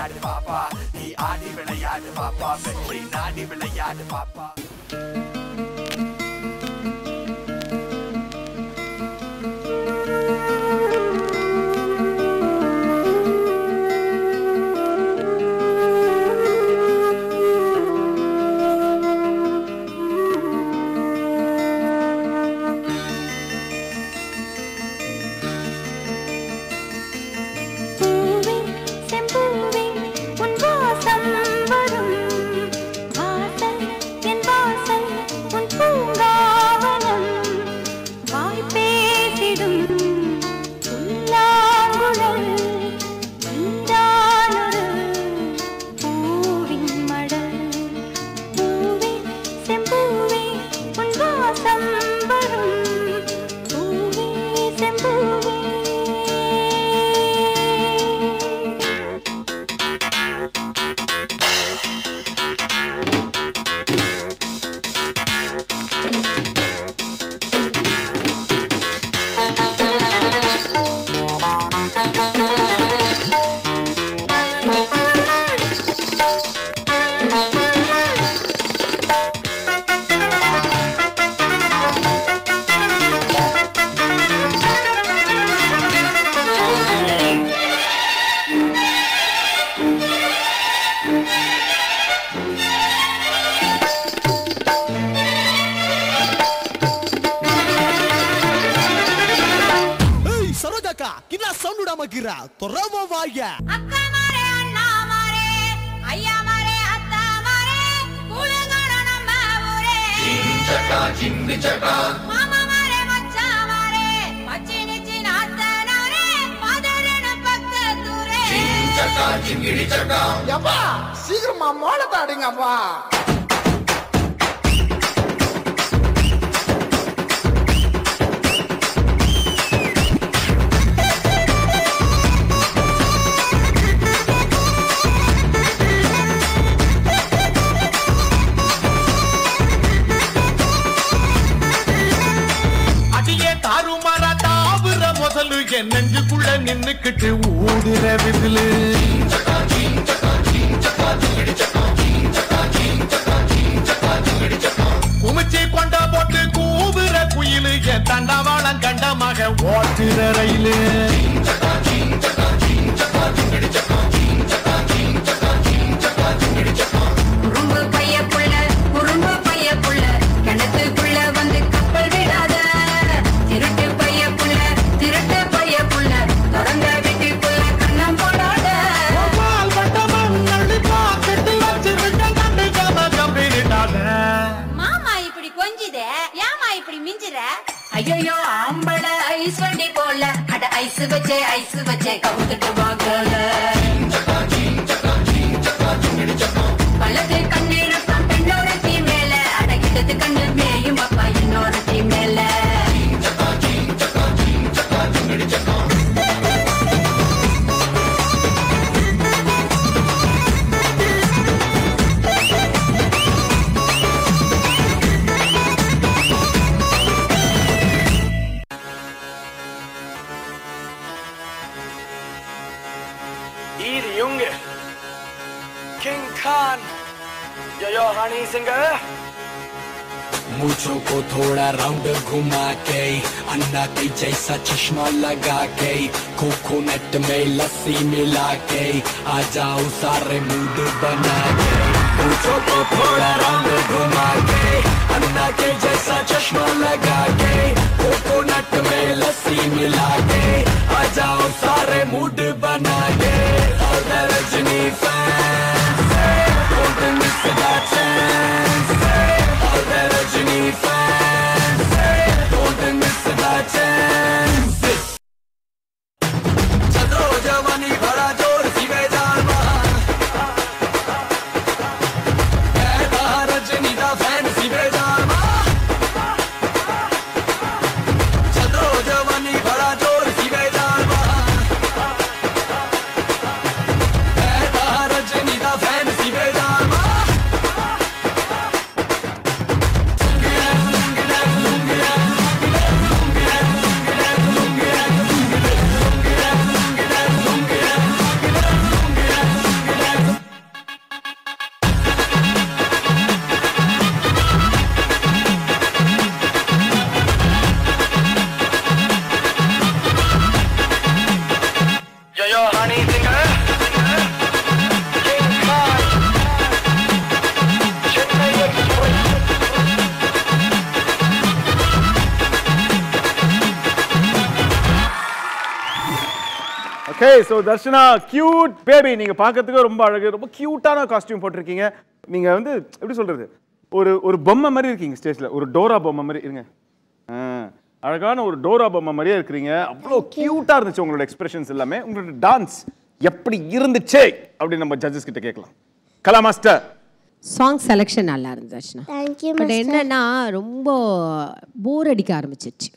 விளையாடு பாப்பா நீ ஆடி விளையாடு பாப்பா வெற்றி நாடி விளையாடு பாப்பா சீக்கிரமா மோளத்தை அடிங்கப்பா நெஞ்சுக்குள்ள நின்னுக்கிட்டு ஊடுற விசிலு குமிச்சி கொண்ட போட்டு கூவுற குயிலு என் தண்டவாளம் கண்டமாக ஓட்டுற ரயிலு ஐயோ ஆம்பள ஐஸ் வண்டி போல அட ஐஸ் வச்சே கவுத்துட்டு வாங்கல பலது கண்ணீர் பெண்ணோட தீ மேல அடக்கிட்டது கண்ணு மேயும் அப்பா இன்னொரு தீ மேல King Khan, yo honey singer. मूछों को थोड़ा राउंड घुमा के अन्ना के जैसा चश्मा लगा के कोकोनट में लस्सी मिला के आ जाओ सारे मूड बना के मूछों को थोड़ा राउंड घुमा के अन्ना के जैसा चश्मा लगा के कोकोनट में लस्सी मिला के आ जाओ सारे मूड बना के और Rajni fans don't miss that chance all the Rajini fans don't miss that chance चलो जवानी बड़ा जोर सी बेजान कहता रजनी दा फैन सी बेजान चलो जवानी बड़ा जोर सी बेजान कहता रजनी दा फैन सी बेजान ஸோ தர்ஷனா கியூட் பேபி, நீங்க பார்க்கறதுக்கு ரொம்ப அழகு, ரொம்ப கியூட்டான காஸ்டியூம் போட்டிருக்கீங்க. நீங்க வந்து எப்படி சொல்றது, ஒரு பொம்மை மாதிரி இருக்கீங்க ஸ்டேஜ்ல, ஒரு டோரா பொம்மை மாதிரி இருங்க. அழகான ஒரு டோரா பொம்மை மாதிரியே இருக்கிறீங்க. அவ்வளோ கியூட்டா இருந்துச்சு உங்களோட எக்ஸ்பிரஷன்ஸ் எல்லாமே. உங்களோட டான்ஸ் எப்படி இருந்துச்சு அப்படின்னு நம்ம ஜட்ஜஸ் கிட்ட கேட்கலாம். கலா மாஸ்டர். சாங் செலெக்ஷன் நல்லா இருந்துச்சுண்ணா. தேங்க்யூ. பட் என்னன்னா ரொம்ப போர் அடிக்க ஆரம்பிச்சிச்சு.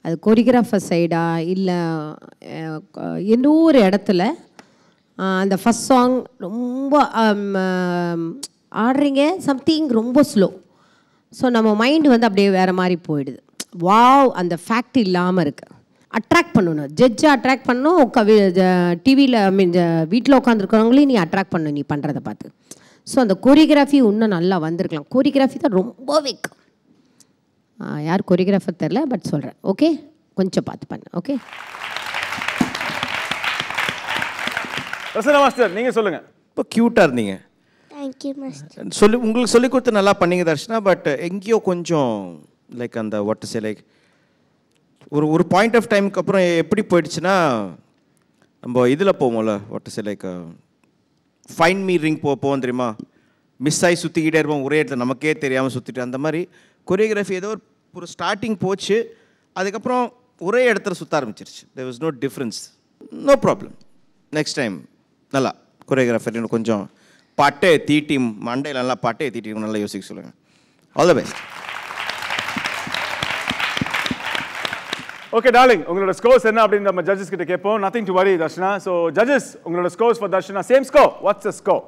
அது கொரியோகிராஃபர் சைடா இல்லை ஏதோ ஒரு இடத்துல அந்த ஃபஸ்ட் சாங் ரொம்ப ஆடுறீங்க, சம்திங் ரொம்ப ஸ்லோ. ஸோ நம்ம மைண்டு வந்து அப்படியே வேறு மாதிரி போயிடுது. வாவ், அந்த ஃபேக்ட் இல்லாமல் இருக்குது. அட்ராக்ட் பண்ணணும், ஜட்ஜை அட்ராக்ட் பண்ணணும். டிவியில் மீன் வீட்டில் உட்காந்துருக்கிறவங்களையும் நீ அட்ராக்ட் பண்ணணும் நீ பண்ணுறதை பார்த்து. ஸோ அந்த கொரியோகிராஃபி இன்னும் நல்லா வந்திருக்கலாம். கொரியோகிராஃபி தான் ரொம்ப வீக். யார் கொரியோகிராஃபர் தெரில, பட் சொல்கிறேன். ஓகே, கொஞ்சம் பார்த்து பண்ண. ஓகே ரசனா மாஸ்டர், நீங்கள் சொல்லுங்கள். இப்போ க்யூட்டாக இருந்தீங்க. Thank you master. உங்களுக்கு சொல்லி கொடுத்து நல்லா பண்ணீங்க தர்ஷனா. பட் எங்கேயோ கொஞ்சம் லைக் அந்த வாட் சே லைக் ஒரு பாயிண்ட் ஆஃப் டைமுக்கு அப்புறம் எப்படி போயிடுச்சுன்னா, நம்ம இதில் போவோம்ல, what say like fine me ring போவோம் தெரியுமா, மிஸ் ஆகி சுற்றிக்கிட்டே இருப்போம் ஒரே இடத்துல, நமக்கே தெரியாமல் சுற்றிட்டு. அந்த மாதிரி கொரியோகிராஃபி ஏதோ ஒரு ஸ்டார்டிங் போச்சு, அதுக்கப்புறம் ஒரே இடத்துல சுற்ற ஆரம்பிச்சிருச்சு. There was no difference. No problem, next time நல்லா கொரியோகிராஃபர் இன்னும் கொஞ்சம் பாட்டை தீட்டி மண்டையில் நல்லா பாட்டை தீட்டி நல்லா யோசிக்க சொல்லுங்கள். All the best. Okay darling, உங்களோட ஸ்கோர்ஸ் என்ன அப்படின்னு நம்ம ஜட்ஜஸ் கிட்ட கேட்போம். Nothing to worry Darshana. So judges, உங்களோட scores for Darshana, same score. What's the score?